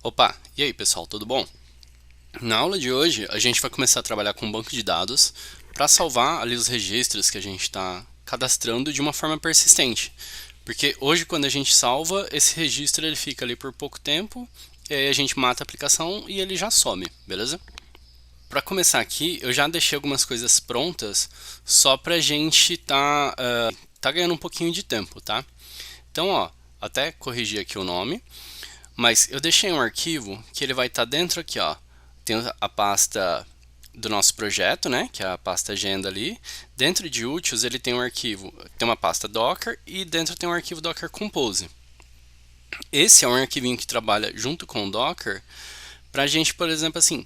Opa, e aí pessoal, tudo bom? Na aula de hoje a gente vai começar a trabalhar com um banco de dados para salvar ali os registros que a gente está cadastrando de uma forma persistente. Porque hoje quando a gente salva, esse registro ele fica ali por pouco tempo, e aí a gente mata a aplicação e ele já some, beleza? Para começar aqui, eu já deixei algumas coisas prontas só para a gente tá ganhando um pouquinho de tempo, tá? Então, ó, até corrigir aqui o nome. Mas eu deixei um arquivo que ele vai estar dentro aqui, ó. Tem a pasta do nosso projeto, né, que é a pasta agenda ali. Dentro de úteis ele tem um arquivo, tem uma pasta Docker e dentro tem um arquivo Docker Compose. Esse é um arquivinho que trabalha junto com o Docker para a gente, por exemplo, assim,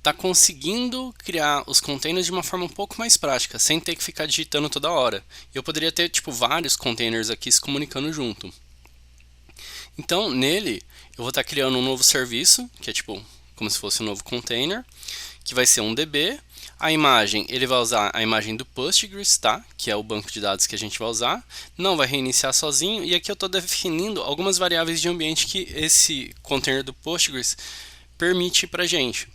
tá conseguindo criar os containers de uma forma um pouco mais prática, sem ter que ficar digitando toda hora. Eu poderia ter tipo vários containers aqui se comunicando junto. Então, nele, eu vou estar criando um novo serviço, que é tipo como se fosse um novo container, que vai ser um DB. A imagem, ele vai usar a imagem do Postgres, tá? Que é o banco de dados que a gente vai usar. Não vai reiniciar sozinho. E aqui eu estou definindo algumas variáveis de ambiente que esse container do Postgres permite para a gente,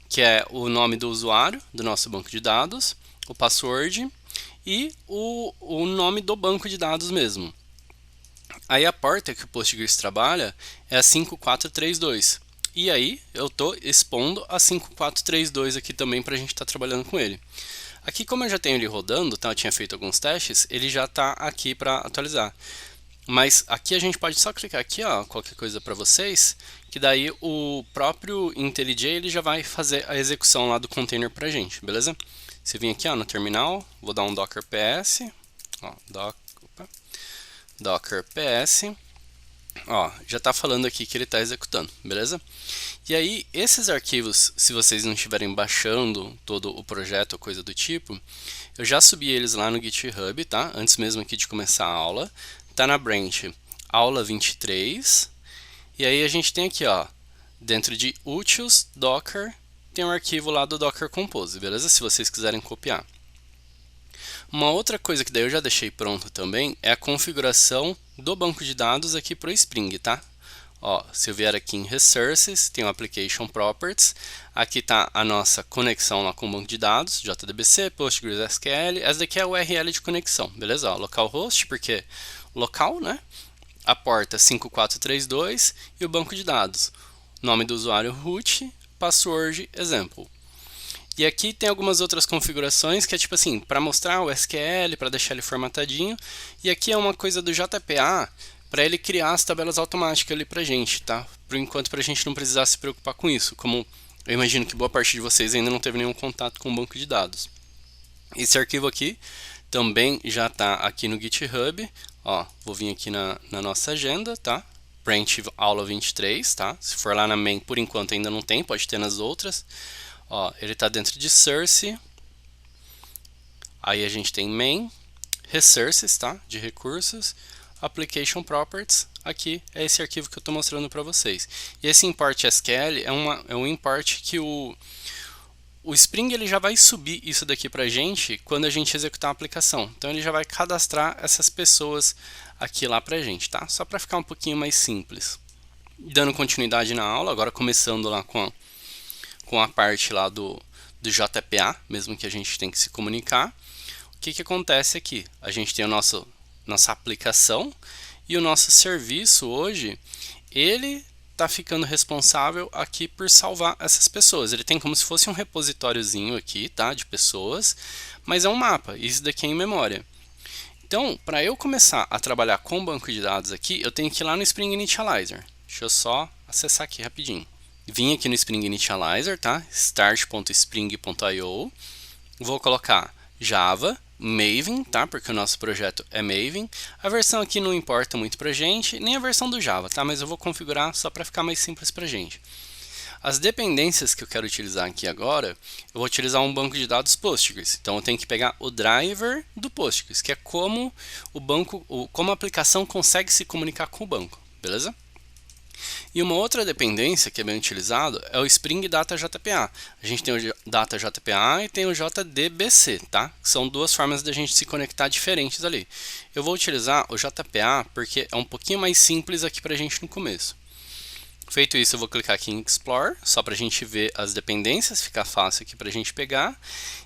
que é o nome do usuário do nosso banco de dados, o password e o nome do banco de dados mesmo. Aí a porta que o Postgres trabalha é a 5432. E aí eu estou expondo a 5432 aqui também para a gente estar trabalhando com ele. Aqui, como eu já tenho ele rodando, tá? Eu tinha feito alguns testes, ele já está aqui para atualizar. Mas aqui a gente pode só clicar aqui, ó, qualquer coisa para vocês, que daí o próprio IntelliJ ele já vai fazer a execução lá do container para a gente, beleza? Se vir aqui ó, no terminal, vou dar um docker ps, ó, docker ps, ó, já está falando aqui que ele está executando, beleza? E aí, esses arquivos, se vocês não estiverem baixando todo o projeto ou coisa do tipo, eu já subi eles lá no GitHub, tá? Antes mesmo aqui de começar a aula. Tá na branch aula 23. E aí a gente tem aqui, ó, dentro de utils, docker, tem um arquivo lá do Docker Compose, beleza? Se vocês quiserem copiar. Uma outra coisa que daí eu já deixei pronto também é a configuração do banco de dados aqui para o Spring, tá? Ó, se eu vier aqui em Resources, tem o Application Properties, aqui está a nossa conexão lá com o banco de dados, JDBC, PostgreSQL, essa daqui é a URL de conexão, beleza? Ó, localhost, porque local, né? A porta 5432 e o banco de dados. Nome do usuário root, password, example. E aqui tem algumas outras configurações que é tipo assim, para mostrar o SQL, para deixar ele formatadinho. E aqui é uma coisa do JPA, para ele criar as tabelas automáticas ali para a gente, tá? Por enquanto, para a gente não precisar se preocupar com isso. Como eu imagino que boa parte de vocês ainda não teve nenhum contato com o banco de dados. Esse arquivo aqui também já está aqui no GitHub. Ó, vou vir aqui na nossa agenda, tá? Branch aula 23, tá? Se for lá na main, por enquanto ainda não tem, pode ter nas outras. Ó, ele está dentro de source. Aí a gente tem main, resources, tá? De recursos, application properties. Aqui é esse arquivo que eu estou mostrando para vocês. E esse import SQL é um import que o Spring ele já vai subir isso daqui para a gente quando a gente executar a aplicação. Então ele já vai cadastrar essas pessoas aqui lá para a gente, tá? Só para ficar um pouquinho mais simples. Dando continuidade na aula, agora começando lá com a parte lá do JPA, mesmo que a gente tem que se comunicar. O que acontece aqui? A gente tem nossa aplicação e o nosso serviço hoje, ele está ficando responsável aqui por salvar essas pessoas. Ele tem como se fosse um repositóriozinho aqui, tá, de pessoas, mas é um mapa, isso daqui é em memória. Então, para eu começar a trabalhar com o banco de dados aqui, eu tenho que ir lá no Spring Initializer. Deixa eu só acessar aqui rapidinho. Vim aqui no Spring Initializer, tá? start.spring.io. Vou colocar Java, Maven, tá? Porque o nosso projeto é Maven. A versão aqui não importa muito pra gente, nem a versão do Java, tá? Mas eu vou configurar só para ficar mais simples pra gente. As dependências que eu quero utilizar aqui agora, eu vou utilizar um banco de dados Postgres. Então eu tenho que pegar o driver do Postgres, que é como o banco, como a aplicação consegue se comunicar com o banco, beleza? E uma outra dependência que é bem utilizado é o Spring Data JPA. A gente tem o Data JPA e tem o JDBC, tá? São duas formas de a gente se conectar diferentes ali. Eu vou utilizar o JPA porque é um pouquinho mais simples aqui para a gente no começo. Feito isso, eu vou clicar aqui em Explore, só para a gente ver as dependências, ficar fácil aqui para a gente pegar.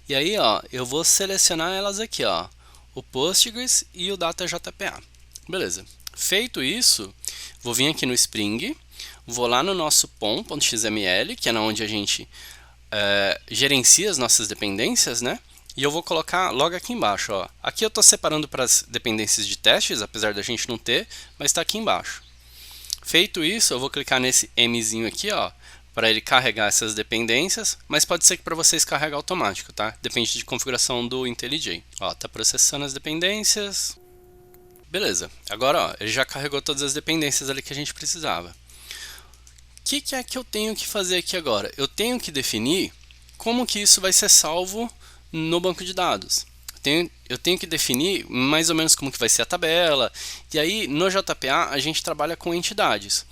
E aí, ó, eu vou selecionar elas aqui, ó, o Postgres e o DataJPA. Beleza. Feito isso, vou vir aqui no Spring, vou lá no nosso pom.xml, que é onde a gente gerencia as nossas dependências, né? E eu vou colocar logo aqui embaixo, ó. Aqui eu estou separando para as dependências de testes, apesar da gente não ter, mas está aqui embaixo. Feito isso, eu vou clicar nesse Mzinho aqui, ó, para ele carregar essas dependências, mas pode ser que para vocês carregue automático, tá? Depende de configuração do IntelliJ. Ó, tá processando as dependências. Beleza. Agora, ó, ele já carregou todas as dependências ali que a gente precisava. O que é que eu tenho que fazer aqui agora? Eu tenho que definir como que isso vai ser salvo no banco de dados. Eu tenho que definir mais ou menos como que vai ser a tabela. E aí, no JPA, a gente trabalha com entidades.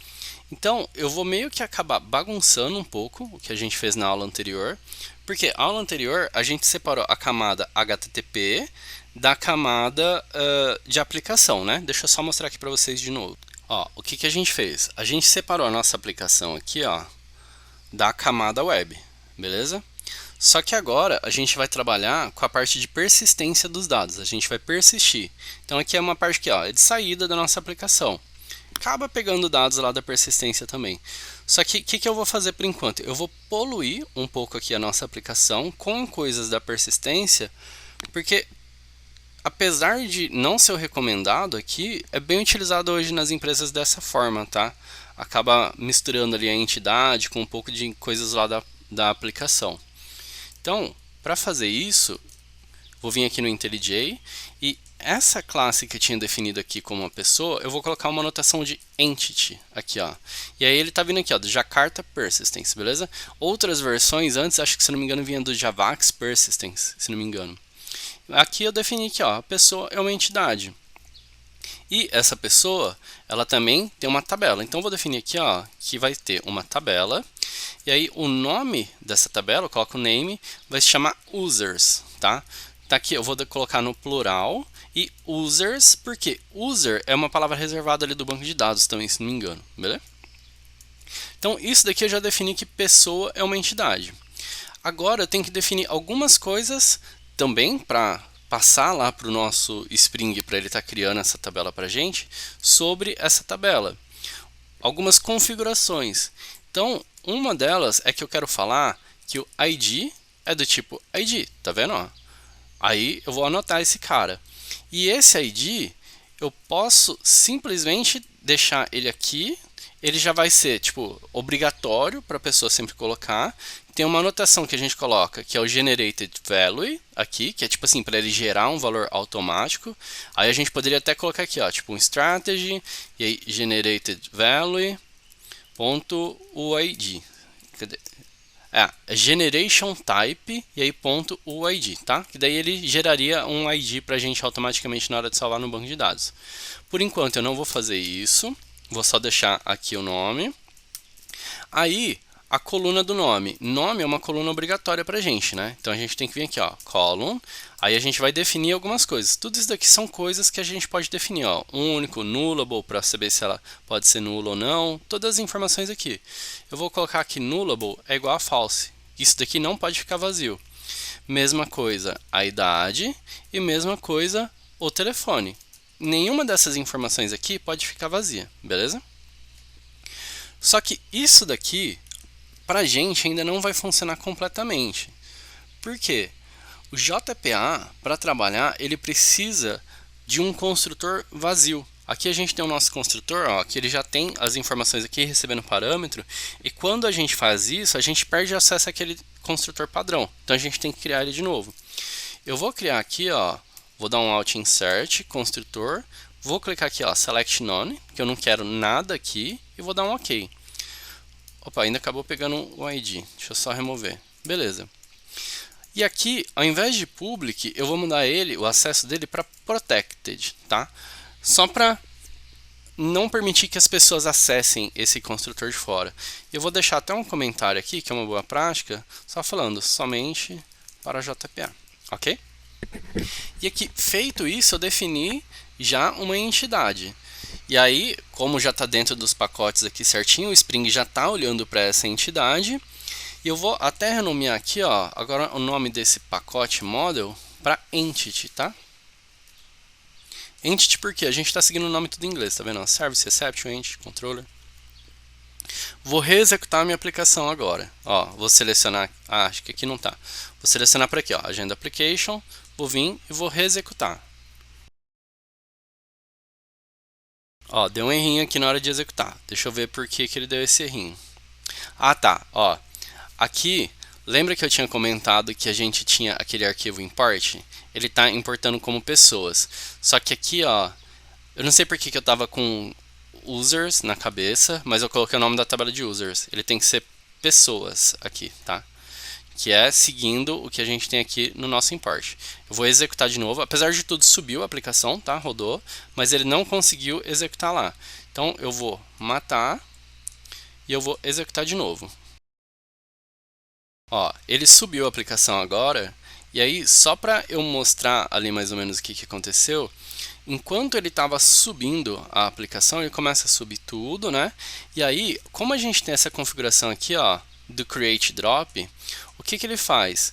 Então, eu vou meio que acabar bagunçando um pouco o que a gente fez na aula anterior. Porque na aula anterior, a gente separou a camada HTTP da camada de aplicação, né? Deixa eu só mostrar aqui para vocês de novo. Ó, o que a gente fez? A gente separou a nossa aplicação aqui, ó, da camada web, beleza? Só que agora a gente vai trabalhar com a parte de persistência dos dados, a gente vai persistir. Então aqui é uma parte que, ó, é de saída da nossa aplicação. Acaba pegando dados lá da persistência também. Só que o que eu vou fazer por enquanto? Eu vou poluir um pouco aqui a nossa aplicação com coisas da persistência, porque apesar de não ser o recomendado aqui, é bem utilizado hoje nas empresas dessa forma, tá? Acaba misturando ali a entidade com um pouco de coisas lá da aplicação. Então, para fazer isso, vou vir aqui no IntelliJ e essa classe que eu tinha definido aqui como uma pessoa, eu vou colocar uma anotação de entity aqui, ó. E aí ele tá vindo aqui, ó, do Jakarta Persistence, beleza? Outras versões antes, acho que se não me engano, vinha do Javax Persistence, se não me engano. Aqui eu defini que, ó, a pessoa é uma entidade. E essa pessoa, ela também tem uma tabela. Então, eu vou definir aqui, ó, que vai ter uma tabela. E aí, o nome dessa tabela, eu coloco o name, vai se chamar users, tá? Tá aqui, eu vou colocar no plural. E users, porque user é uma palavra reservada ali do banco de dados também, se não me engano, beleza? Então, isso daqui eu já defini que pessoa é uma entidade. Agora, eu tenho que definir algumas coisas também para passar lá para o nosso Spring, para ele estar criando essa tabela para a gente, sobre essa tabela. Algumas configurações. Então, uma delas é que eu quero falar que o ID é do tipo ID, tá vendo? Ó? Aí eu vou anotar esse cara. E esse ID, eu posso simplesmente deixar ele aqui, ele já vai ser tipo obrigatório para a pessoa sempre colocar. Tem uma anotação que a gente coloca, que é o generated value aqui, que é tipo assim, para ele gerar um valor automático. Aí a gente poderia até colocar aqui, ó, tipo um strategy, e aí generated value ponto UID. Generation type e aí ponto UID, tá? Que daí ele geraria um ID para a gente automaticamente na hora de salvar no banco de dados. Por enquanto eu não vou fazer isso, vou só deixar aqui o nome. Aí a coluna do nome. Nome é uma coluna obrigatória para a gente, né? Então a gente tem que vir aqui, ó, column. Aí a gente vai definir algumas coisas. Tudo isso daqui são coisas que a gente pode definir, ó. Único, nullable, para saber se ela pode ser nula ou não. Todas as informações aqui. Eu vou colocar aqui nullable é igual a false. Isso daqui não pode ficar vazio. Mesma coisa a idade e mesma coisa o telefone. Nenhuma dessas informações aqui pode ficar vazia, beleza? Só que isso daqui para a gente ainda não vai funcionar completamente. Por quê? O JPA, para trabalhar, ele precisa de um construtor vazio. Aqui a gente tem o nosso construtor, ó, que ele já tem as informações aqui recebendo parâmetro, e quando a gente faz isso, a gente perde acesso àquele construtor padrão. Então a gente tem que criar ele de novo. Eu vou criar aqui, ó, vou dar um Alt Insert, construtor, vou clicar aqui, ó, Select None, que eu não quero nada aqui, e vou dar um OK. Opa, ainda acabou pegando o ID. Deixa eu só remover. Beleza. E aqui, ao invés de public, eu vou mudar ele, o acesso dele para protected, tá? Só para não permitir que as pessoas acessem esse construtor de fora. Eu vou deixar até um comentário aqui, que é uma boa prática, só falando somente para JPA, ok? E aqui, feito isso, eu defini já uma entidade. E aí, como já está dentro dos pacotes aqui certinho, o Spring já está olhando para essa entidade. E eu vou até renomear aqui, ó, agora o nome desse pacote model para entity, tá? Entity porque a gente está seguindo o nome tudo em inglês, tá vendo? Service, Reception, Entity, Controller. Vou reexecutar a minha aplicação agora. Ó, vou selecionar, acho que aqui não tá. Vou selecionar para aqui, ó, Agenda Application, vou vir e vou reexecutar. Ó, deu um errinho aqui na hora de executar. Deixa eu ver por que ele deu esse errinho. Ah, tá, ó. Aqui, lembra que eu tinha comentado que a gente tinha aquele arquivo import? Ele está importando como pessoas. Só que aqui, ó, eu não sei por que eu estava com users na cabeça, mas eu coloquei o nome da tabela de users. Ele tem que ser pessoas aqui, tá? Que é seguindo o que a gente tem aqui no nosso import. Eu vou executar de novo. Apesar de tudo, subiu a aplicação, tá? Rodou, mas ele não conseguiu executar lá. Então, eu vou matar e eu vou executar de novo. Ó, ele subiu a aplicação agora, e aí só para eu mostrar ali mais ou menos o que aconteceu, enquanto ele estava subindo a aplicação, ele começa a subir tudo, né? E aí, como a gente tem essa configuração aqui, ó, do create drop, o que ele faz?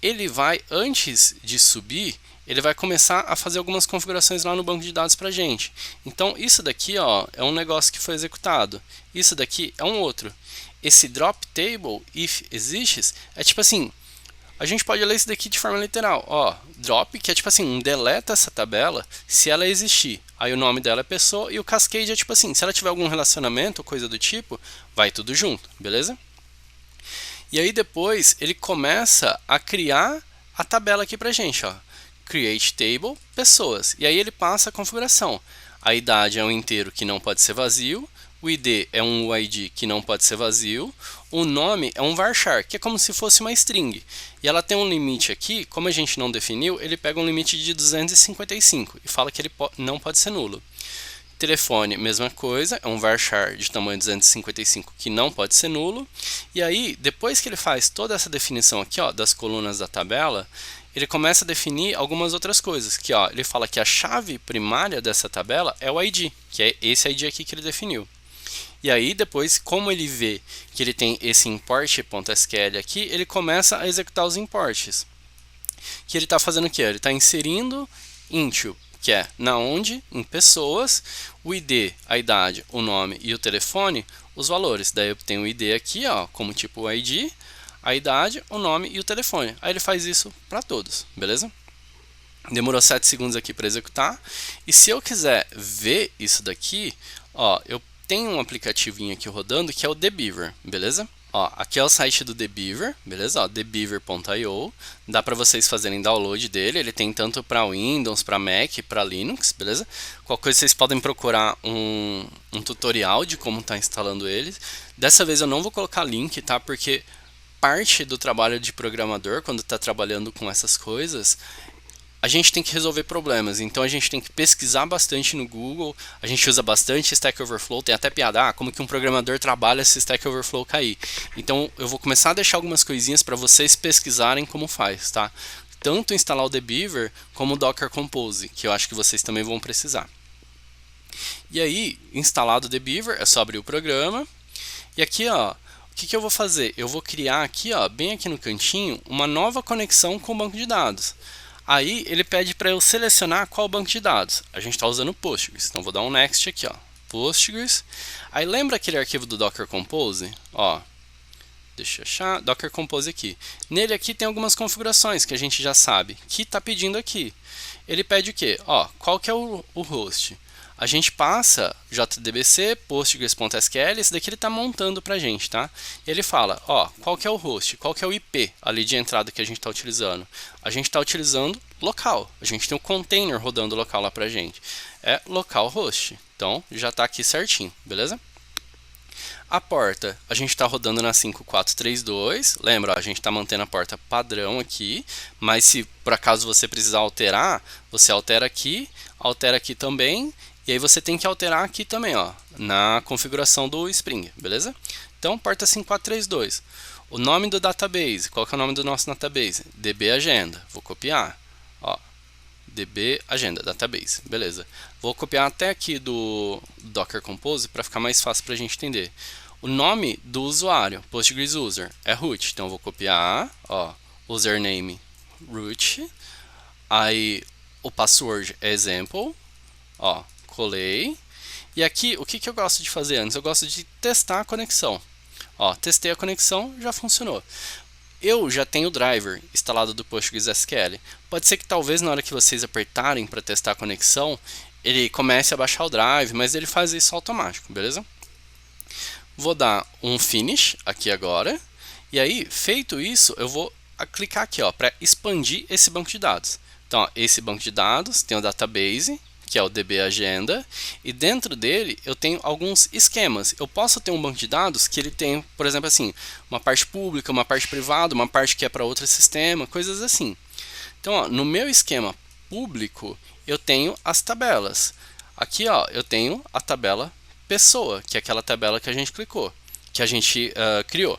Ele vai, antes de subir, ele vai começar a fazer algumas configurações lá no banco de dados para a gente. Então, isso daqui, ó, é um negócio que foi executado. Isso daqui é um outro. Esse drop table, if exists, é tipo assim, a gente pode ler isso daqui de forma literal. Ó, drop, que é tipo assim, deleta essa tabela se ela existir. Aí o nome dela é pessoa e o cascade é tipo assim, se ela tiver algum relacionamento ou coisa do tipo, vai tudo junto, beleza? E aí depois ele começa a criar a tabela aqui pra gente, ó. Create table, pessoas. E aí ele passa a configuração. A idade é um inteiro que não pode ser vazio. O ID é um UID que não pode ser vazio. O nome é um varchar, que é como se fosse uma string. E ela tem um limite aqui, como a gente não definiu, ele pega um limite de 255 e fala que ele não pode ser nulo. Telefone, mesma coisa, é um varchar de tamanho 255 que não pode ser nulo. E aí, depois que ele faz toda essa definição aqui, ó, das colunas da tabela, ele começa a definir algumas outras coisas, que ó, ele fala que a chave primária dessa tabela é o ID, que é esse ID aqui que ele definiu. E aí, depois, como ele vê que ele tem esse import.sql aqui, ele começa a executar os imports. Que ele está fazendo o quê? Ele está inserindo into, que é na onde, em pessoas, o ID, a idade, o nome e o telefone, os valores. Daí eu tenho o ID aqui, ó, como tipo o ID, a idade, o nome e o telefone. Aí ele faz isso para todos, beleza? Demorou 7 segundos aqui para executar. E se eu quiser ver isso daqui, ó, eu tenho um aplicativinho aqui rodando que é o TheBeaver, beleza? Ó, aqui é o site do TheBeaver, beleza? Ó, thebeaver.io. Dá para vocês fazerem download dele. Ele tem tanto para Windows, para Mac, para Linux, beleza? Qualquer coisa vocês podem procurar um tutorial de como tá instalando ele. Dessa vez eu não vou colocar link, tá? Porque parte do trabalho de programador, quando está trabalhando com essas coisas, a gente tem que resolver problemas, então a gente tem que pesquisar bastante no Google, a gente usa bastante Stack Overflow, tem até piada, como que um programador trabalha se Stack Overflow cair. Então eu vou começar a deixar algumas coisinhas para vocês pesquisarem como faz, tá? Tanto instalar o TheBeaver como o Docker Compose, que eu acho que vocês também vão precisar. E aí, instalado o TheBeaver, é só abrir o programa, e aqui ó, o que eu vou fazer? Eu vou criar aqui, ó, bem aqui no cantinho, uma nova conexão com o banco de dados. Aí ele pede para eu selecionar qual banco de dados. A gente está usando o Postgres, então vou dar um next aqui, ó, Postgres. Aí lembra aquele arquivo do Docker Compose? Ó, deixa eu achar, Docker Compose aqui. Nele aqui tem algumas configurações que a gente já sabe, que está pedindo aqui. Ele pede o quê? Ó, qual que é o host? A gente passa JDBC, Postgres.sql, esse daqui ele está montando para a gente, tá? Ele fala, ó, qual que é o host, qual que é o IP ali de entrada que a gente está utilizando. A gente está utilizando local, a gente tem um container rodando local lá para a gente. É localhost, então já está aqui certinho, beleza? A porta, a gente está rodando na 5432, lembra, ó, a gente está mantendo a porta padrão aqui, mas se por acaso você precisar alterar, você altera aqui também, e aí você tem que alterar aqui também, ó, na configuração do Spring, beleza? Então, porta 5432. O nome do database, qual que é o nome do nosso database? DB Agenda, vou copiar, ó, DB Agenda, Database, beleza. Vou copiar até aqui do Docker Compose para ficar mais fácil para a gente entender. O nome do usuário, Postgres User, é root, então eu vou copiar, ó, username root, aí o password é example, ó, colei, e aqui o que eu gosto de fazer antes? Eu gosto de testar a conexão, ó, testei a conexão, já funcionou. Eu já tenho o driver instalado do PostgreSQL. Pode ser que talvez na hora que vocês apertarem para testar a conexão, ele comece a baixar o drive, mas ele faz isso automático, beleza? Vou dar um finish aqui agora, e aí, feito isso, eu vou clicar aqui para expandir esse banco de dados. Então, ó, esse banco de dados tem o database, que é o DB Agenda, e dentro dele eu tenho alguns esquemas. Eu posso ter um banco de dados que ele tem, por exemplo, assim, uma parte pública, uma parte privada, uma parte que é para outro sistema, coisas assim. Então, ó, no meu esquema público, eu tenho as tabelas. Aqui, ó, eu tenho a tabela pessoa, que é aquela tabela que a gente clicou, que a gente criou.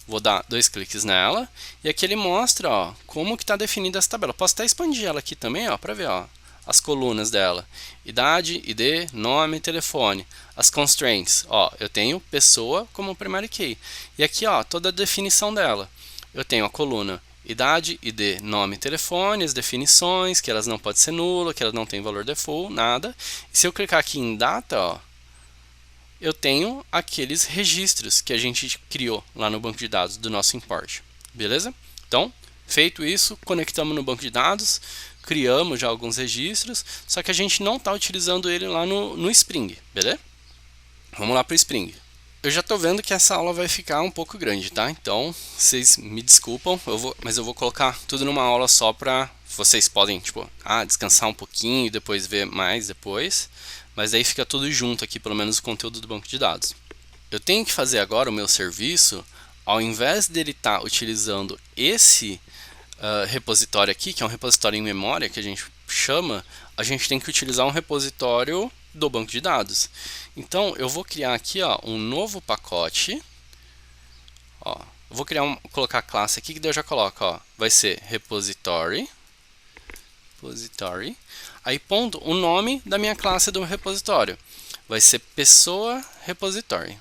Vou dar 2 cliques nela, e aqui ele mostra, ó, como que está definida essa tabela. Posso até expandir ela aqui também, ó, para ver, ó, as colunas dela. Idade, ID, nome, telefone. As constraints, ó, eu tenho pessoa como primary key. E aqui, ó, toda a definição dela. Eu tenho a coluna idade, ID, nome, telefone, as definições, que elas não podem ser nula, que elas não têm valor default, nada. E se eu clicar aqui em data, ó, eu tenho aqueles registros que a gente criou lá no banco de dados do nosso import. Beleza? Então, feito isso, conectamos no banco de dados, criamos já alguns registros, só que a gente não está utilizando ele lá no Spring, beleza? Vamos lá para o Spring. Eu já estou vendo que essa aula vai ficar um pouco grande, tá? Então, vocês me desculpam, mas eu vou colocar tudo numa aula só para vocês podem, tipo, descansar um pouquinho e depois ver mais depois. Mas aí fica tudo junto aqui, pelo menos o conteúdo do banco de dados. Eu tenho que fazer agora o meu serviço, ao invés dele estar utilizando esse repositório aqui, que é um repositório em memória que a gente chama, a gente tem que utilizar um repositório do banco de dados. Então, eu vou criar aqui, ó, um novo pacote. Ó, eu vou colocar a classe aqui, que daí eu já coloco, ó, vai ser repository. Aí ponto o nome da minha classe do repositório. Vai ser pessoa repository.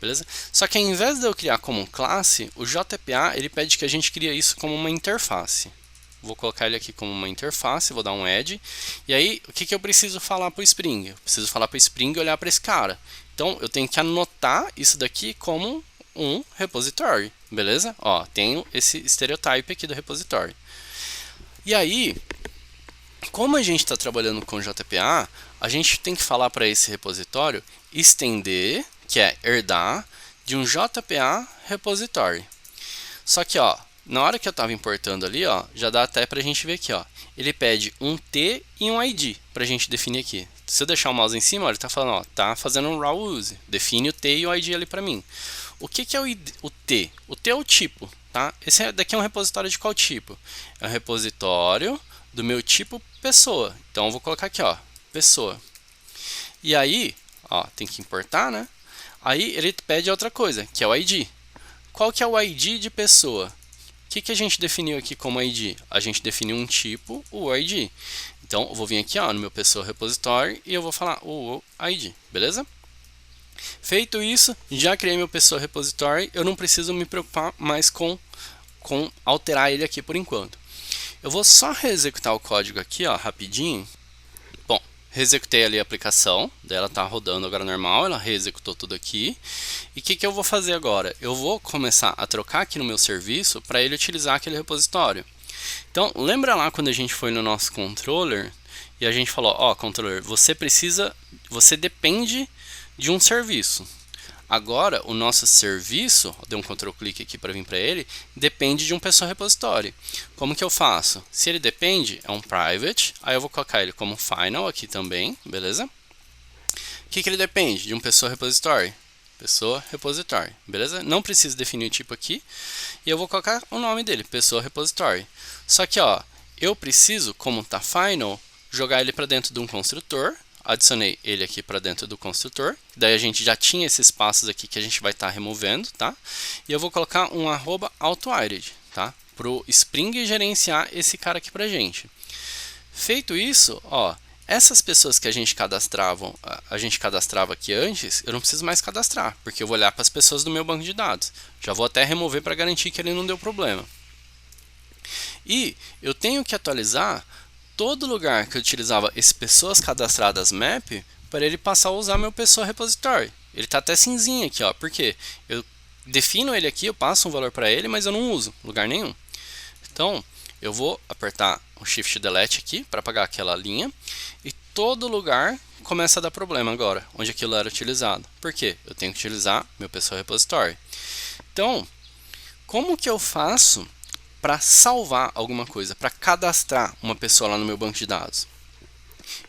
Beleza? Só que ao invés de eu criar como classe, o JPA ele pede que a gente crie isso como uma interface. Vou colocar ele aqui como uma interface, vou dar um add. E aí, o que eu preciso falar para o Spring? Eu preciso falar para o Spring olhar para esse cara. Então, eu tenho que anotar isso daqui como um repository. Beleza? Ó, tenho esse stereotype aqui do repository. E aí, como a gente está trabalhando com JPA, a gente tem que falar para esse repositório estender, que é herdar, de um JPA repository. Só que, ó, na hora que eu estava importando ali, ó, já dá até para a gente ver aqui, ó, ele pede um T e um ID para a gente definir aqui. Se eu deixar o mouse em cima, ó, ele está falando, ó, tá fazendo um raw use, define o T e o ID ali para mim. O que é o T? O T é o tipo, tá? Esse daqui é um repositório de qual tipo? É um repositório do meu tipo pessoa. Então eu vou colocar aqui, ó, pessoa. E aí, ó, tem que importar, né? Aí ele pede outra coisa, que é o ID. Qual que é o ID de pessoa? O que a gente definiu aqui como ID? A gente definiu um tipo, o ID. Então eu vou vir aqui, ó, no meu pessoa repository e eu vou falar o ID, beleza? Feito isso, já criei meu pessoa repository, eu não preciso me preocupar mais com alterar ele aqui por enquanto. Eu vou só reexecutar o código aqui, ó, rapidinho. Bom, reexecutei ali a aplicação, daí ela está rodando agora normal, ela reexecutou tudo aqui. E o que eu vou fazer agora? Eu vou começar a trocar aqui no meu serviço para ele utilizar aquele repositório. Então, lembra lá quando a gente foi no nosso controller e a gente falou, ó, controller, você depende de um serviço. Agora, o nosso serviço, dei um Ctrl clique aqui para vir para ele, depende de um pessoa repository. Como que eu faço? Se ele depende, é um private, aí eu vou colocar ele como final aqui também, beleza? O que ele depende? De um pessoa repository. Pessoa repository, beleza? Não preciso definir o tipo aqui, e eu vou colocar o nome dele, pessoa repository. Só que, ó, eu preciso, como tá final, jogar ele para dentro de um construtor. Adicionei ele aqui para dentro do construtor, daí a gente já tinha esses passos aqui que a gente vai estar removendo, tá? E eu vou colocar um @autoited, tá? Para o Spring gerenciar esse cara aqui para gente. Feito isso, ó, essas pessoas que a gente cadastrava aqui antes, eu não preciso mais cadastrar, porque eu vou olhar para as pessoas do meu banco de dados. Já vou até remover para garantir que ele não deu problema. E eu tenho que atualizar todo lugar que eu utilizava esse pessoas cadastradas map para ele passar a usar meu pessoa repository. Ele está até cinzinho aqui, ó, porque eu defino ele aqui, eu passo um valor para ele, mas eu não uso em lugar nenhum. Então, eu vou apertar o Shift Delete aqui para apagar aquela linha e todo lugar começa a dar problema agora, onde aquilo era utilizado. Por quê? Eu tenho que utilizar meu pessoal repository. Então, como que eu faço para salvar alguma coisa, para cadastrar uma pessoa lá no meu banco de dados?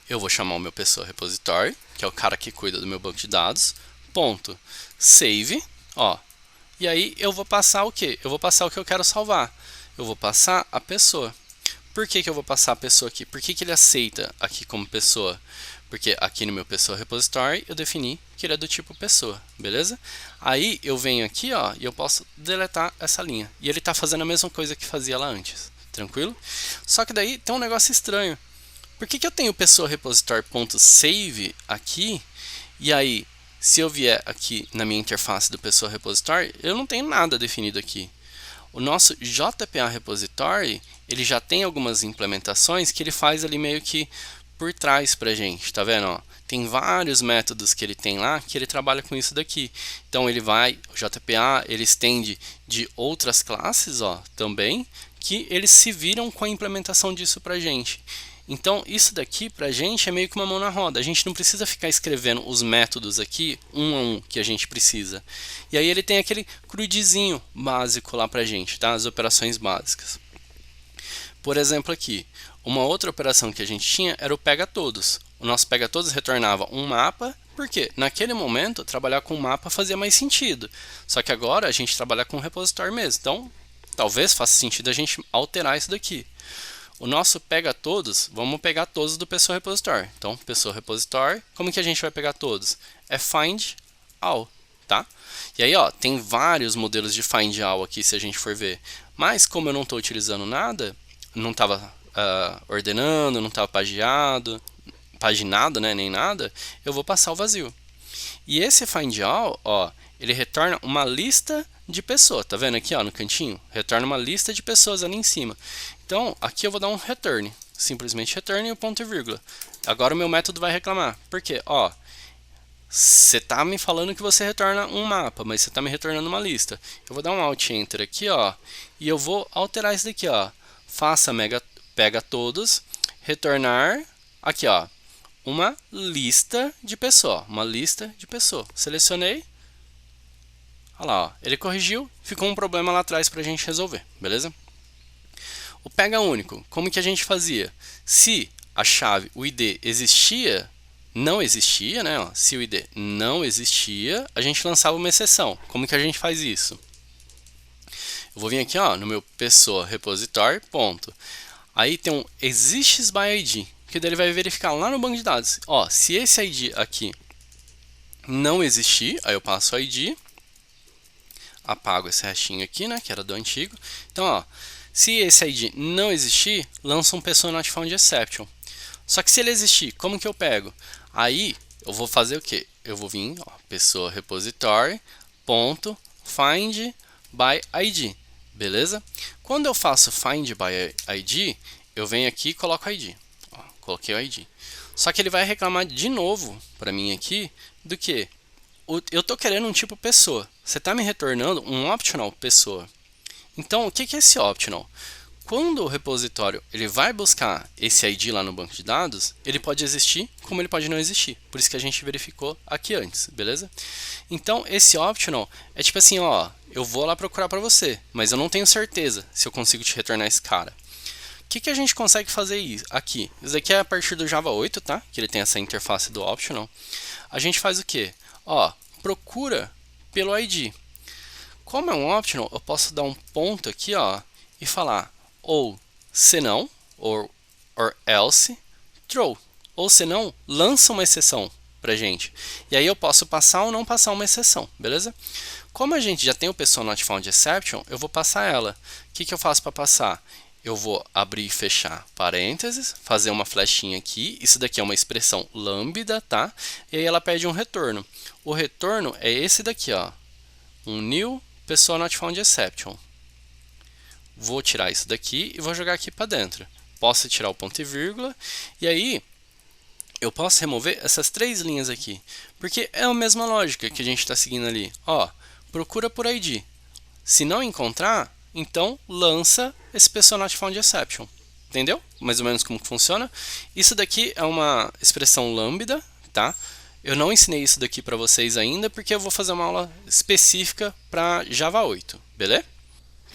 Eu vou chamar o meu pessoa repository, que é o cara que cuida do meu banco de dados, ponto save, ó. E aí eu vou passar o quê? Eu vou passar o que eu quero salvar. Eu vou passar a pessoa. Por que eu vou passar a pessoa aqui? Por que ele aceita aqui como pessoa? Porque aqui no meu pessoa repository eu defini que ele é do tipo pessoa, beleza? Aí eu venho aqui, ó, e eu posso deletar essa linha. E ele está fazendo a mesma coisa que fazia lá antes, tranquilo? Só que daí tem um negócio estranho. Por que eu tenho pessoa repository.save aqui? E aí, se eu vier aqui na minha interface do pessoa repository, eu não tenho nada definido aqui. O nosso JPA repository, ele já tem algumas implementações que ele faz ali meio que por trás pra gente, tá vendo? Ó, tem vários métodos que ele tem lá que ele trabalha com isso daqui. Então ele vai, o JPA, ele estende de outras classes, ó, também, que eles se viram com a implementação disso pra gente. Então, isso daqui pra gente é meio que uma mão na roda. A gente não precisa ficar escrevendo os métodos aqui, um a um, que a gente precisa. E aí ele tem aquele crudezinho básico lá pra gente, tá? As operações básicas. Por exemplo aqui, uma outra operação que a gente tinha era o pega todos. O nosso pega todos retornava um mapa, porque naquele momento trabalhar com mapa fazia mais sentido. Só que agora a gente trabalha com repositório mesmo. Então, talvez faça sentido a gente alterar isso daqui. O nosso pega todos, vamos pegar todos do pessoa repository. Então, pessoa repository, como que a gente vai pegar todos? É find all, tá? E aí, ó, tem vários modelos de find all aqui, se a gente for ver. Mas, como eu não estou utilizando nada, não estava ordenando, não estava paginado, né, nem nada, eu vou passar o vazio. E esse find all, ó, ele retorna uma lista de pessoas, tá vendo aqui, ó, no cantinho? Retorna uma lista de pessoas ali em cima. Então, aqui eu vou dar um return, simplesmente return e o ponto e vírgula. Agora o meu método vai reclamar. Por quê? Ó, você está me falando que você retorna um mapa, mas você está me retornando uma lista. Eu vou dar um Alt Enter aqui, ó, e eu vou alterar isso daqui, ó. Faça pega todos, retornar, aqui, ó, uma lista de pessoa, Selecionei. Olha lá, ó, ele corrigiu, ficou um problema lá atrás para a gente resolver, beleza? O pega único, como que a gente fazia? Se a chave, o ID não existia, né? Ó, se o ID não existia, a gente lançava uma exceção. Como que a gente faz isso? Eu vou vir aqui, ó, no meu pessoa repository, ponto. Aí tem um exists by ID, que daí ele vai verificar lá no banco de dados. Ó, se esse ID aqui não existir, aí eu passo o ID, apago esse restinho aqui, né, que era do antigo. Então, ó, se esse ID não existir, lança um pessoa not found exception. Só que se ele existir, como que eu pego? Aí eu vou fazer o que? Eu vou vir, ó, pessoa repository ponto find by ID, beleza? Quando eu faço find by ID, eu venho aqui e coloco ID. Ó, coloquei o ID. Só que ele vai reclamar de novo para mim aqui do que? Eu estou querendo um tipo pessoa. Você está me retornando um optional pessoa. Então, o que é esse optional? Quando o repositório ele vai buscar esse ID lá no banco de dados, ele pode existir, como ele pode não existir. Por isso que a gente verificou aqui antes, beleza? Então, esse optional é tipo assim, ó, eu vou lá procurar para você, mas eu não tenho certeza se eu consigo te retornar esse cara. O que a gente consegue fazer aqui? Isso aqui é a partir do Java 8, tá? Que ele tem essa interface do optional. A gente faz o quê? Ó, procura pelo ID. Como é um optional, eu posso dar um ponto aqui, ó, e falar ou senão, or else, throw. Ou senão, lança uma exceção pra gente. E aí eu posso passar ou não passar uma exceção, beleza? Como a gente já tem o pessoa not found exception, eu vou passar ela. O que eu faço para passar? eu vou abrir e fechar parênteses, fazer uma flechinha aqui. Isso daqui é uma expressão lambda, tá? E aí ela pede um retorno. O retorno é esse daqui, ó. Um new pessoa not found exception. Vou tirar isso daqui e vou jogar aqui para dentro. Posso tirar o ponto e vírgula. E aí eu posso remover essas três linhas aqui. Porque é a mesma lógica que a gente está seguindo ali. Ó, procura por ID. Se não encontrar, então lança esse pessoa not found exception. Entendeu? Mais ou menos como que funciona. Isso daqui é uma expressão lambda, tá? Eu não ensinei isso daqui para vocês ainda, porque eu vou fazer uma aula específica para Java 8, beleza?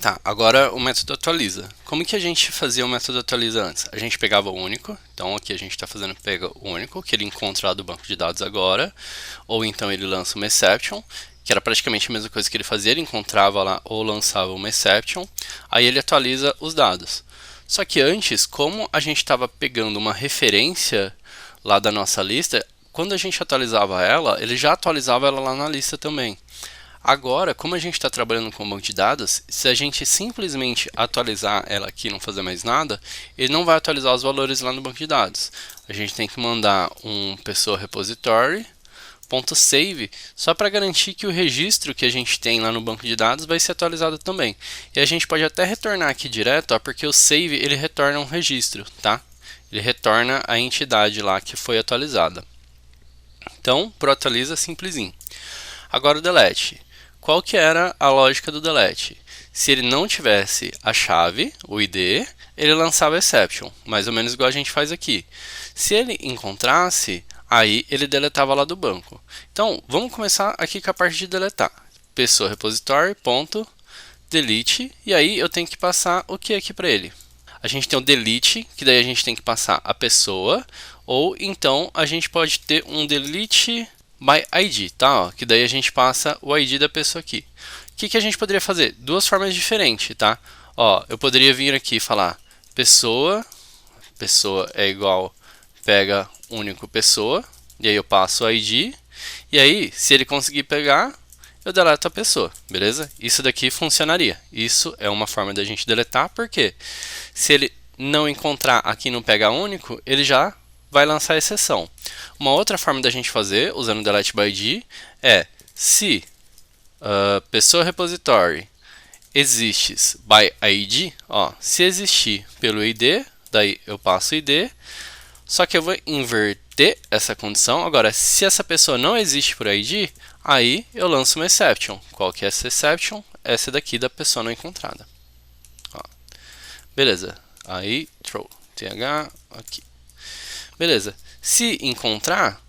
Tá, agora o método atualiza. Como que a gente fazia o método atualiza antes? A gente pegava o único, então aqui a gente está fazendo pega o único, que ele encontra lá do banco de dados agora, ou então ele lança uma exception, que era praticamente a mesma coisa que ele fazia, ele encontrava lá ou lançava uma exception, aí ele atualiza os dados. Só que antes, como a gente estava pegando uma referência lá da nossa lista, quando a gente atualizava ela, ele já atualizava ela lá na lista também. Agora, como a gente está trabalhando com um banco de dados, se a gente simplesmente atualizar ela aqui e não fazer mais nada, ele não vai atualizar os valores lá no banco de dados. A gente tem que mandar um pessoa repository .save só para garantir que o registro que a gente tem lá no banco de dados vai ser atualizado também. E a gente pode até retornar aqui direto, ó, porque o save ele retorna um registro, tá? Ele retorna a entidade lá que foi atualizada. Então, pro atualiza simplesinho. Agora o delete. Qual que era a lógica do delete? Se ele não tivesse a chave, o ID, ele lançava exception, mais ou menos igual a gente faz aqui. Se ele encontrasse, aí ele deletava lá do banco. Então, vamos começar aqui com a parte de deletar. Pessoa repository, ponto, delete, e aí eu tenho que passar o que aqui para ele? A gente tem o delete, que daí a gente tem que passar a pessoa, ou então a gente pode ter um delete by ID, tá? Ó, que daí a gente passa o ID da pessoa aqui. O que a gente poderia fazer? Duas formas diferentes, tá? Ó, eu poderia vir aqui e falar pessoa é igual, pega único pessoa, e aí eu passo o ID, e aí, se ele conseguir pegar, eu deleto a pessoa, beleza? Isso daqui funcionaria. Isso é uma forma da gente deletar, porque se ele não encontrar aqui no pega único, ele já vai lançar a exceção. Uma outra forma da gente fazer, usando o delete by ID, é se pessoa repository exists by ID, ó, se existir pelo ID, daí eu passo o ID, só que eu vou inverter essa condição. Agora, se essa pessoa não existe por ID, aí eu lanço uma exception. Qual que é essa exception? Essa daqui da pessoa não encontrada. Ó. Beleza. Aí, throw, th aqui. Beleza. Se encontrar,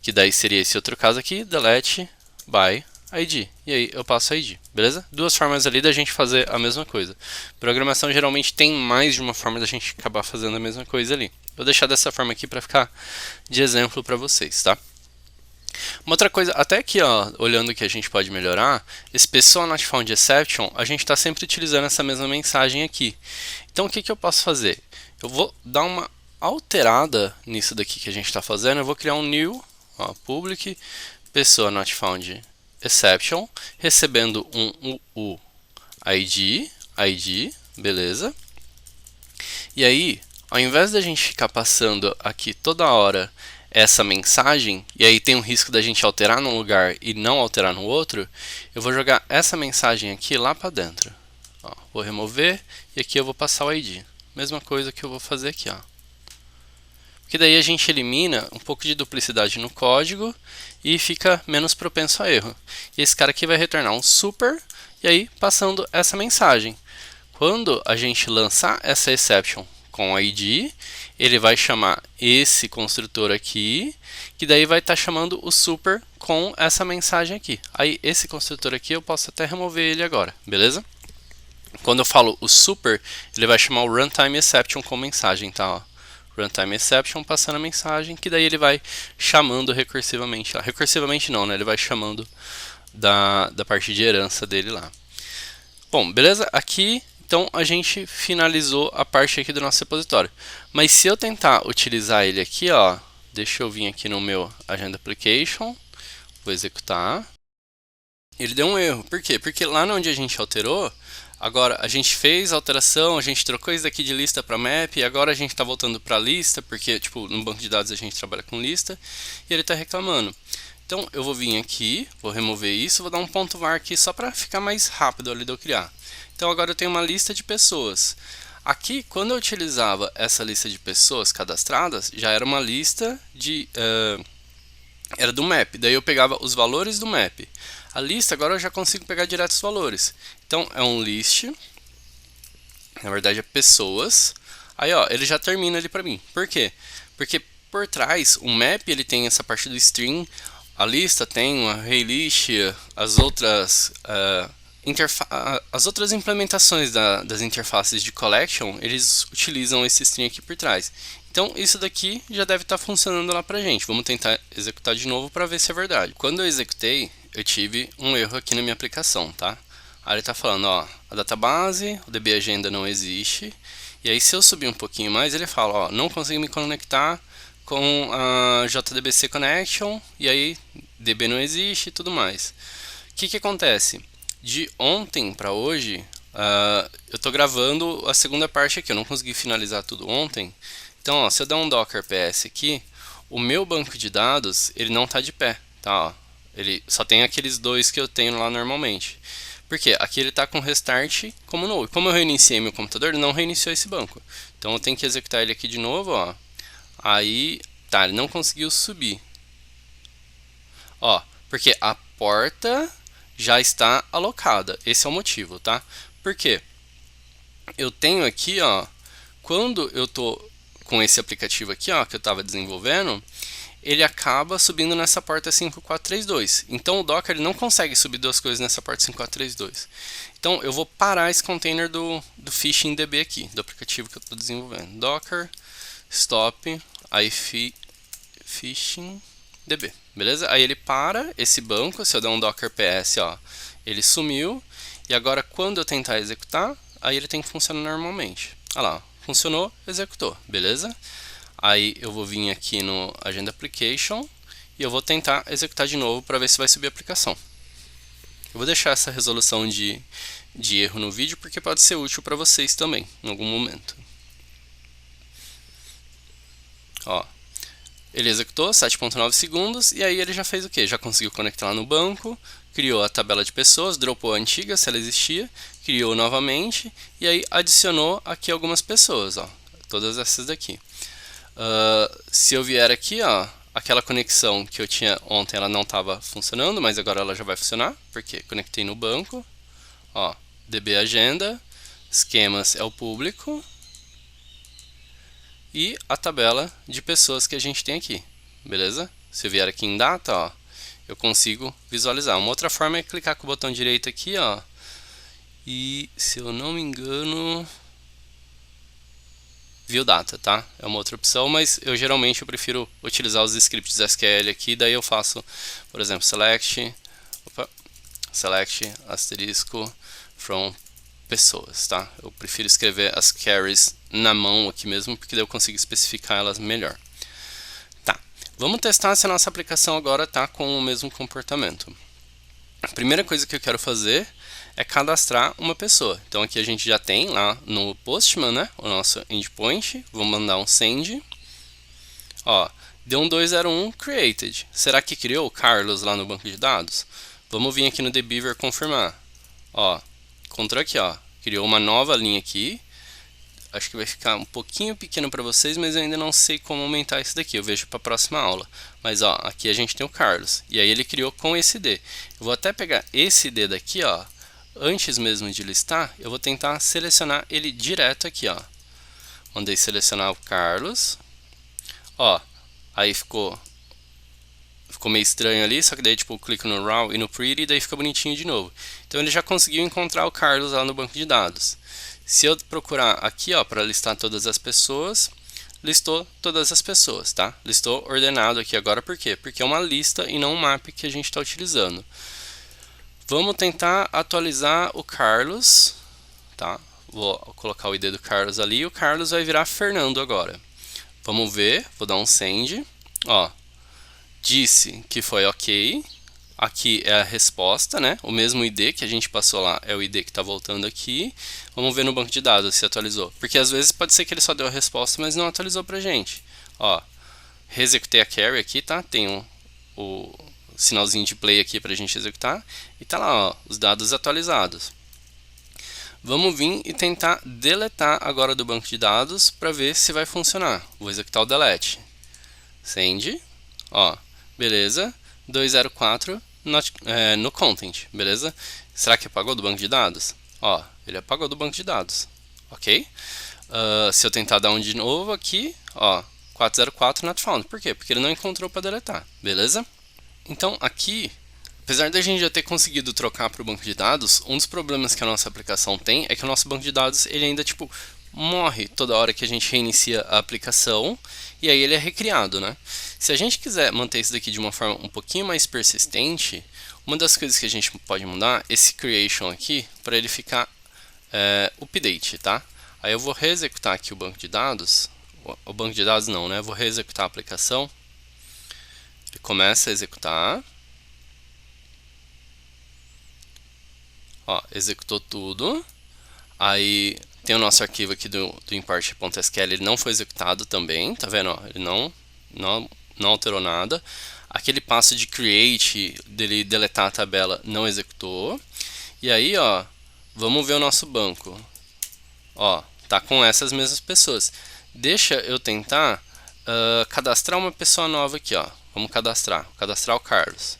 que daí seria esse outro caso aqui, delete by ID. E aí eu passo ID, beleza? Duas formas ali da gente fazer a mesma coisa. Programação geralmente tem mais de uma forma da gente acabar fazendo a mesma coisa ali. Vou deixar dessa forma aqui para ficar de exemplo para vocês, tá? Uma outra coisa, até aqui, ó, olhando que a gente pode melhorar, esse pessoa not found exception, a gente está sempre utilizando essa mesma mensagem aqui. Então o que eu posso fazer? Eu vou dar uma alterada nisso daqui que a gente está fazendo. Eu vou criar um new, ó, public, pessoa not found exception, recebendo um ID, beleza? E aí, ao invés da gente ficar passando aqui toda hora essa mensagem, e aí tem um risco da gente alterar num lugar e não alterar no outro, eu vou jogar essa mensagem aqui lá para dentro. Ó, vou remover e aqui eu vou passar o ID. Mesma coisa que eu vou fazer aqui, ó. Porque daí a gente elimina um pouco de duplicidade no código e fica menos propenso a erro. E esse cara aqui vai retornar um super, e aí passando essa mensagem. Quando a gente lançar essa exception com ID, ele vai chamar esse construtor aqui, que daí vai estar chamando o super com essa mensagem aqui. Aí esse construtor aqui eu posso até remover ele agora, beleza? Quando eu falo o super, ele vai chamar o runtime exception com mensagem, tá? Ó. Runtime exception passando a mensagem, que daí ele vai chamando recursivamente. Recursivamente não, né? Ele vai chamando da parte de herança dele lá. Bom, beleza? Aqui, então, a gente finalizou a parte aqui do nosso repositório. Mas se eu tentar utilizar ele aqui, ó, deixa eu vir aqui no meu Agenda Application, vou executar. ele deu um erro. Por quê? Porque lá onde a gente alterou, agora a gente fez a alteração, a gente trocou isso daqui de lista para map, e agora a gente está voltando para lista, porque tipo, no banco de dados a gente trabalha com lista, e ele está reclamando. Então eu vou vir aqui, vou remover isso, vou dar um ponto var aqui só para ficar mais rápido ali de eu criar. Então agora eu tenho uma lista de pessoas. Aqui, quando eu utilizava essa lista de pessoas cadastradas, já era uma lista de... era do map, daí eu pegava os valores do map. A lista agora eu já consigo pegar direto os valores. Então é um list, na verdade é pessoas. Aí ó, ele já termina ali para mim. Por quê? Porque por trás o map ele tem essa parte do string, a lista tem uma array list, as outras as outras implementações das interfaces de collection, eles utilizam esse string aqui por trás. Então isso daqui já deve estar funcionando lá pra gente. Vamos tentar executar de novo para ver se é verdade. Quando eu executei, eu tive um erro aqui na minha aplicação, tá? Aí ele está falando, ó, a database, o DB Agenda não existe. E aí se eu subir um pouquinho mais, ele fala, ó, não consigo me conectar com a JDBC Connection, e aí DB não existe e tudo mais. O que acontece? De ontem para hoje, eu estou gravando a segunda parte aqui, eu não consegui finalizar tudo ontem. Então, ó, se eu der um docker ps aqui, o meu banco de dados, ele não está de pé, tá? Ó, ele só tem aqueles dois que eu tenho lá normalmente. Por quê? Aqui ele está com restart como null. Como eu reiniciei meu computador, ele não reiniciou esse banco. Então eu tenho que executar ele aqui de novo, ó. Aí, tá, ele não conseguiu subir. Ó, porque a porta já está alocada. Esse é o motivo, tá? Por quê? Eu tenho aqui, ó, quando eu tô com esse aplicativo aqui, ó, que eu estava desenvolvendo, ele acaba subindo nessa porta 5432. Então o Docker ele não consegue subir duas coisas nessa porta 5432. Então eu vou parar esse container do phishing DB aqui, do aplicativo que eu estou desenvolvendo. Docker stop aí phishing DB, beleza? Aí ele para esse banco, se eu der um docker ps, ó, ele sumiu. E agora quando eu tentar executar, aí ele tem que funcionar normalmente. Olha lá, funcionou, executou, beleza? Aí eu vou vir aqui no Agenda Application e eu vou tentar executar de novo para ver se vai subir a aplicação. Eu vou deixar essa resolução de erro no vídeo porque pode ser útil para vocês também, em algum momento. Ó, ele executou 7.9 segundos e aí ele já fez o que? Já conseguiu conectar lá no banco, criou a tabela de pessoas, dropou a antiga se ela existia, criou novamente e aí adicionou aqui algumas pessoas, ó, todas essas daqui. Se eu vier aqui, ó, aquela conexão que eu tinha ontem ela não estava funcionando, mas agora ela já vai funcionar, porque conectei no banco. Ó, DB Agenda, esquemas é o público e a tabela de pessoas que a gente tem aqui, beleza? Se eu vier aqui em data, ó, eu consigo visualizar. Uma outra forma é clicar com o botão direito aqui, ó, e se eu não me engano, View Data, tá? É uma outra opção, mas eu geralmente prefiro utilizar os scripts SQL aqui, daí eu faço, por exemplo, select asterisco from pessoas, tá? Eu prefiro escrever as carries na mão aqui mesmo, porque daí eu consigo especificar elas melhor. Tá, vamos testar se a nossa aplicação agora tá com o mesmo comportamento. A primeira coisa que eu quero fazer é cadastrar uma pessoa. Então aqui a gente já tem lá no Postman, né, o nosso endpoint. Vou mandar um send. Ó, deu um 201 created. Será que criou o Carlos lá no banco de dados? Vamos vir aqui no Debeaver confirmar. Ó, encontrou aqui, ó, criou uma nova linha aqui. Acho que vai ficar um pouquinho pequeno para vocês, mas eu ainda não sei como aumentar isso daqui. Eu vejo para a próxima aula. Mas ó, aqui a gente tem o Carlos. E aí ele criou com esse D. Eu vou até pegar esse D daqui, ó. Antes mesmo de listar, eu vou tentar selecionar ele direto aqui, ó. Mandei selecionar o Carlos. Ó, aí ficou meio estranho ali, só que daí tipo eu clico no Raw e no Pretty e daí fica bonitinho de novo. Então ele já conseguiu encontrar o Carlos lá no banco de dados. Se eu procurar aqui, ó, para listar todas as pessoas, listou todas as pessoas, tá? Listou ordenado aqui agora, por quê? Porque é uma lista e não um map que a gente está utilizando. Vamos tentar atualizar o Carlos, tá? Vou colocar o ID do Carlos ali e o Carlos vai virar Fernando agora. Vamos ver, vou dar um send, ó, disse que foi ok, aqui é a resposta, né? O mesmo ID que a gente passou lá é o ID que está voltando aqui. Vamos ver no banco de dados se atualizou. Porque às vezes pode ser que ele só deu a resposta, mas não atualizou pra gente. Ó, reexecutei a carry aqui, tá? Tem o sinalzinho de play aqui pra gente executar. E tá lá, ó, os dados atualizados. Vamos vir e tentar deletar agora do banco de dados para ver se vai funcionar. Vou executar o delete. Send. Ó, beleza. 204 no content, beleza? Será que apagou do banco de dados? Ó, ele apagou do banco de dados, ok? Se eu tentar dar um de novo aqui, ó, 404 not found. Por quê? Porque ele não encontrou para deletar, beleza? Então aqui, apesar da gente já ter conseguido trocar para o banco de dados, um dos problemas que a nossa aplicação tem é que o nosso banco de dados ele ainda tipo morre toda hora que a gente reinicia a aplicação e aí ele é recriado, né? Se a gente quiser manter isso daqui de uma forma um pouquinho mais persistente, uma das coisas que a gente pode mudar é esse creation aqui para ele ficar update, tá? Aí eu vou reexecutar aqui o banco de dados, o banco de dados não, né? Eu vou reexecutar a aplicação. Ele começa a executar. Ó, executou tudo. Aí tem o nosso arquivo aqui do import.sql, ele não foi executado também, tá vendo? Ó, ele não alterou nada. Aquele passo de create, dele deletar a tabela, não executou. E aí, ó, vamos ver o nosso banco. Ó, tá com essas mesmas pessoas. Deixa eu tentar cadastrar uma pessoa nova aqui, ó. Vamos cadastrar o Carlos.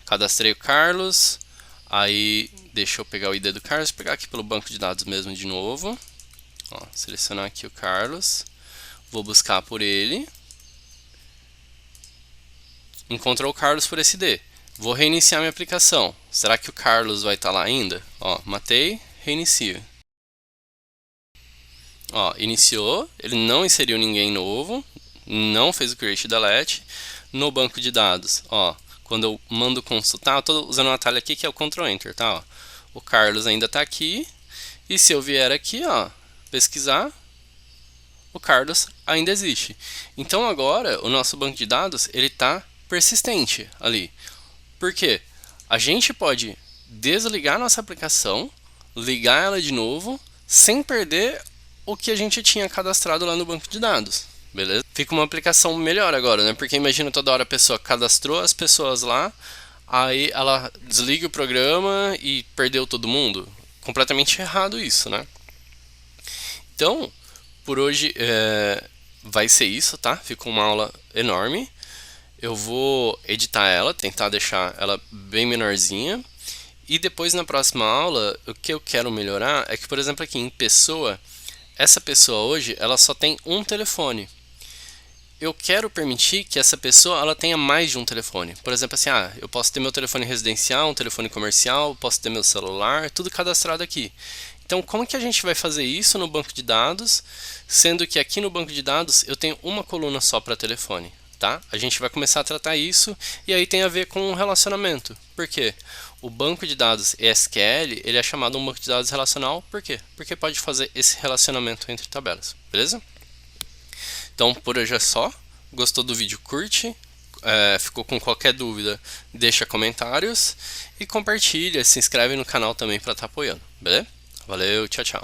Cadastrei o Carlos. Aí, deixa eu pegar o ID do Carlos, pegar aqui pelo banco de dados mesmo de novo. Ó, selecionar aqui o Carlos. Vou buscar por ele. Encontrou o Carlos por esse ID. Vou reiniciar minha aplicação. Será que o Carlos vai estar lá ainda? Ó, matei, reinicio. Ó, iniciou, ele não inseriu ninguém novo, não fez o create delete. No banco de dados, ó, quando eu mando consultar, eu estou usando um atalho aqui que é o Ctrl Enter, tá? Ó, o Carlos ainda está aqui, e se eu vier aqui, ó, pesquisar, o Carlos ainda existe. Então agora o nosso banco de dados ele está persistente ali. Por quê? A gente pode desligar nossa aplicação, ligar ela de novo, sem perder o que a gente tinha cadastrado lá no banco de dados, beleza? Fica uma aplicação melhor agora, né? Porque imagina toda hora a pessoa cadastrou as pessoas lá, aí ela desliga o programa e perdeu todo mundo. Completamente errado isso, né? Então, por hoje vai ser isso, tá? Ficou uma aula enorme. Eu vou editar ela, tentar deixar ela bem menorzinha. E depois na próxima aula, o que eu quero melhorar é que, por exemplo, aqui em pessoa, essa pessoa hoje, ela só tem um telefone. Eu quero permitir que essa pessoa ela tenha mais de um telefone. Por exemplo, assim, eu posso ter meu telefone residencial, um telefone comercial, posso ter meu celular, tudo cadastrado aqui. Então, como que a gente vai fazer isso no banco de dados, sendo que aqui no banco de dados eu tenho uma coluna só para telefone, tá? A gente vai começar a tratar isso e aí tem a ver com o relacionamento. Por quê? O banco de dados SQL, ele é chamado um banco de dados relacional, por quê? Porque pode fazer esse relacionamento entre tabelas, beleza? Então, por hoje é só. Gostou do vídeo? Curte. Ficou com qualquer dúvida, deixa comentários e compartilha, se inscreve no canal também para estar apoiando, beleza? Valeu, tchau, tchau.